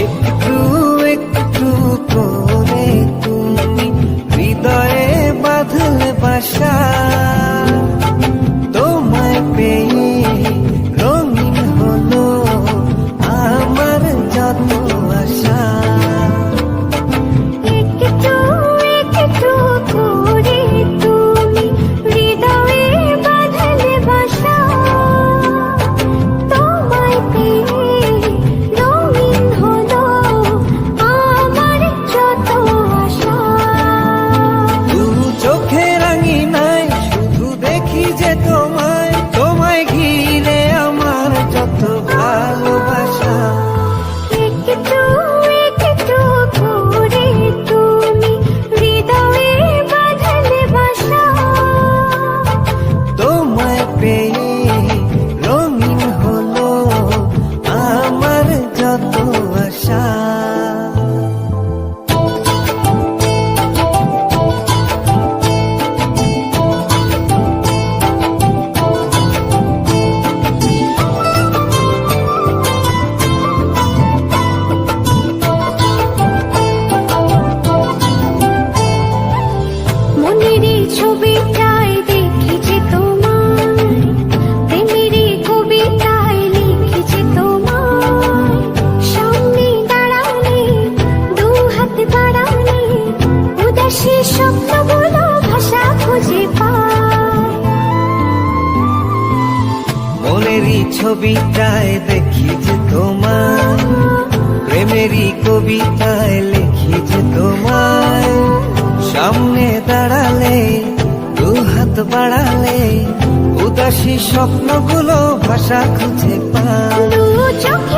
একটু একটু করে তুমি হৃদয়ে বাঁধলে বাসা, তোমায় পেয়ে রঙিন হলো আমার যত আশা। একটু একটু করে তুমি হৃদয়ে বাঁধলে বাসা, তোমায় পেয়ে রঙিন হলো আমার যত আশা। দু চোখে রাঙিনায় শুধু দেখি যে তোমায়, তোমায় ঘিরে আমার যত ভালোবাসা। একটু একটু করে তুমি হৃদয়ে বাঁধলে বাসা, তোমায় পেয়ে রঙিন হলো আমার যত আশা। মনেরই ছবিটায় দেখেছি তোমায়, প্রেমেরই কবিতায় লিখেছি তোমায়। সামনে দাঁড়ালে দু হাত বাড়ালে উদাসী স্বপ্নগুলো ভাষা খুঁজে পায়। মনেরই ছবিটায় দেখি যে তোমায়, প্রেমেরই কবিতায় লিখি যে তোমায়। সামনে দাঁড়ালে দু হাত বাড়ালে উদাসী স্বপ্নগুলো ভাষা খুঁজে পায়। দু চোখে